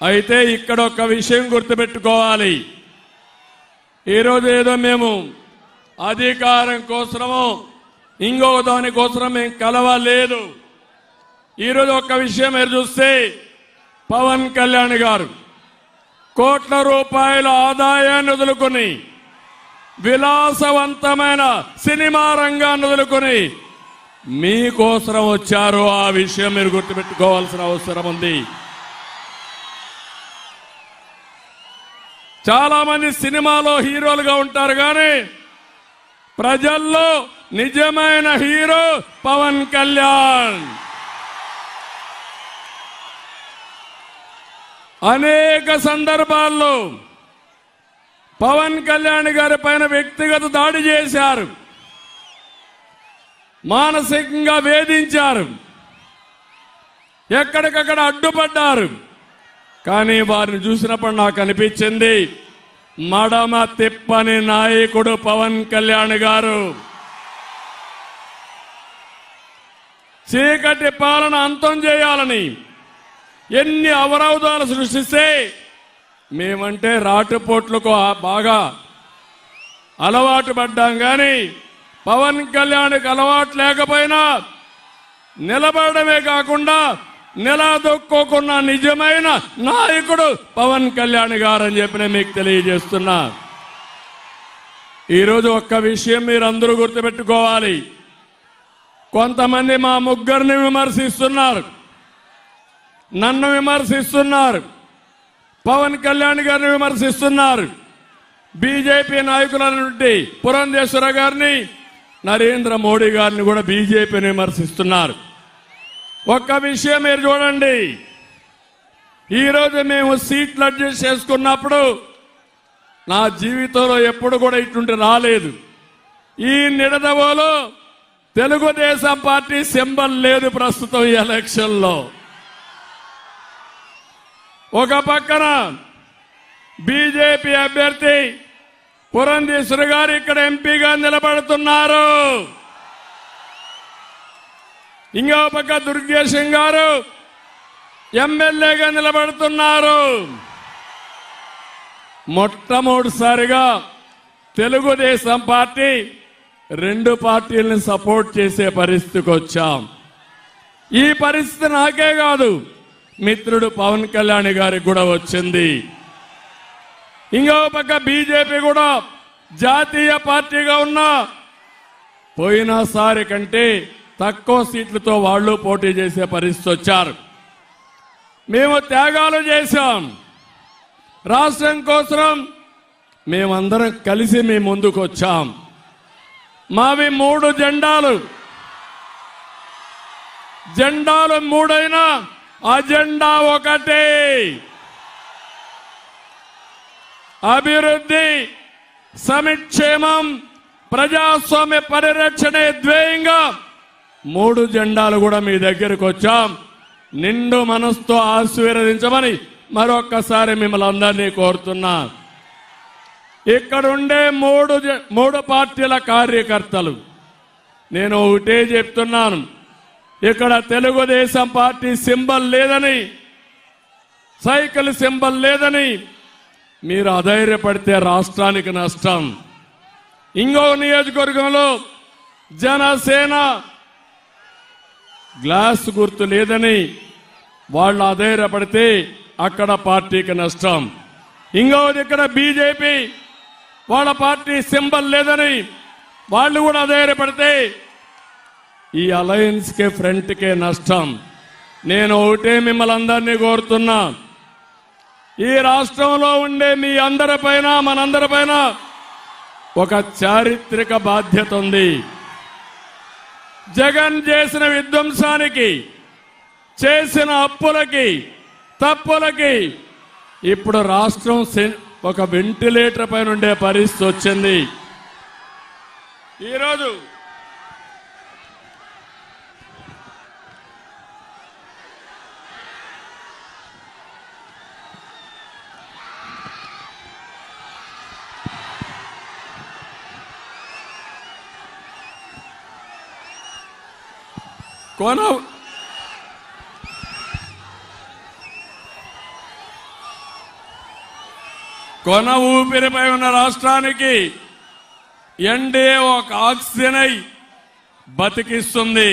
అయితే ఇక్కడ ఒక విషయం గుర్తుపెట్టుకోవాలి. ఈరోజు ఏదో మేము అధికారం కోసమో ఇంకొక దానికోసం మేము కలవలేదు. ఈరోజు ఒక విషయం మీరు చూస్తే పవన్ కళ్యాణ్ గారు కోట్ల రూపాయల ఆదాయాన్ని వదులుకొని విలాసవంతమైన సినిమా రంగాన్ని వదులుకొని మీకోసం వచ్చారు. ఆ విషయం మీరు గుర్తుపెట్టుకోవాల్సిన అవసరం ఉంది. చాలా మంది సినిమాలో హీరోలుగా ఉంటారు కానీ ప్రజల్లో నిజమైన హీరో పవన్ కళ్యాణ్. అనేక సందర్భాల్లో పవన్ కళ్యాణ్ గారి పైన వ్యక్తిగత దాడి చేశారు, మానసికంగా వేధించారు, ఎక్కడికక్కడ అడ్డుపడ్డారు. కానీ వారిని చూసినప్పుడు నాకు అనిపించింది మడమ తిప్పని నాయకుడు పవన్ కళ్యాణ్ గారు. చీకటి పాలన అంతం చేయాలని ఎన్ని అవరోధాలు సృష్టిస్తే మేమంటే రాటుపోట్లకు బాగా అలవాటు పడ్డాం. కానీ పవన్ కళ్యాణ్కి అలవాటు లేకపోయినా నిలబడమే కాకుండా నిలదొక్కున్న నిజమైన నాయకుడు పవన్ కళ్యాణ్ గారు అని చెప్పి మీకు తెలియజేస్తున్నా. ఈరోజు ఒక్క విషయం మీరందరూ గుర్తుపెట్టుకోవాలి. కొంతమంది మా ముగ్గురిని విమర్శిస్తున్నారు, నన్ను విమర్శిస్తున్నారు, పవన్ కళ్యాణ్ గారిని విమర్శిస్తున్నారు, బీజేపీ నాయకుల నుండి పురంధేశ్వర గారిని, నరేంద్ర మోడీ గారిని కూడా బీజేపీని విమర్శిస్తున్నారు. ఒక్క విషయం మీరు చూడండి. ఈరోజు మేము సీట్లు అడ్జస్ట్ చేసుకున్నప్పుడు నా జీవితంలో ఎప్పుడు కూడా ఇటువంటి రాలేదు. ఈ నిడదవోలో తెలుగుదేశం పార్టీ సింబల్ లేదు ప్రస్తుతం ఈ ఎలక్షన్లో. ఒక పక్కన బీజేపీ అభ్యర్థి పురంధేశ్వరి గారు ఇక్కడ ఎంపీగా నిలబడుతున్నారు. ఇంకో పక్క దుర్గేశం గారు ఎమ్మెల్యేగా నిలబడుతున్నారు. మొట్టమొదటిసారిగా తెలుగుదేశం పార్టీ రెండు పార్టీలను సపోర్ట్ చేసే పరిస్థితికి వచ్చాం. ఈ పరిస్థితి నాకే కాదు, మిత్రుడు పవన్ కళ్యాణ్ గారికి కూడా వచ్చింది. ఇంకో పక్క బీజేపీ కూడా జాతీయ పార్టీగా ఉన్నా పోయినసారి కంటే తక్కువ సీట్లతో వాళ్ళు పోటీ చేసే పరిస్థితి వచ్చారు. మేము త్యాగాలు చేశాం. రాష్ట్రం కోసం మేమందరం కలిసి మీ ముందుకు వచ్చాం. మావి 3 జెండాలు. జెండాలు 3 అయినా అజెండా ఒకటే. అభివృద్ధి, సంక్షేమం, ప్రజాస్వామ్య పరిరక్షణే ధ్యేయంగా 3 జెండాలు కూడా మీ దగ్గరకు వచ్చాం. నిండు మనసుతో ఆశీర్వదించమని మరొక్కసారి మిమ్మల్ని అందరినీ కోరుతున్నా. ఇక్కడుండే 3 పార్టీల కార్యకర్తలు నేను ఒకటే చెప్తున్నాను, ఇక్కడ తెలుగుదేశం పార్టీ సింబల్ లేదని, సైకిల్ సింబల్ లేదని మీరు అధైర్యపడితే రాష్ట్రానికి నష్టం. ఇంకో నియోజకవర్గంలో జనసేన గ్లాస్ గుర్తు లేదని వాళ్ళు అధైర్యపడితే అక్కడ పార్టీకి నష్టం. ఇంకోది ఇక్కడ బీజేపీ వాళ్ళ పార్టీ సింబల్ లేదని వాళ్ళు కూడా అధైర్యపడితే ఈ అలయన్స్ కే ఫ్రంట్ కే నష్టం. నేను ఒకటే మిమ్మల్ని అందరినీ కోరుతున్నా, ఈ రాష్ట్రంలో ఉండే మీ అందరిపైన మనందరిపైన ఒక చారిత్రక బాధ్యత ఉంది. జగన్ చేసిన విధ్వంసానికి, చేసిన అప్పులకి, తప్పులకి ఇప్పుడు రాష్ట్రం ఒక వెంటిలేటర్ పైన ఉండే పరిస్థితి వచ్చింది. ఈరోజు కొన ఊపిరిపై ఉన్న రాష్ట్రానికి ఎన్డీఏ ఒక ఆక్సిజన్ అయి బతికిస్తుంది.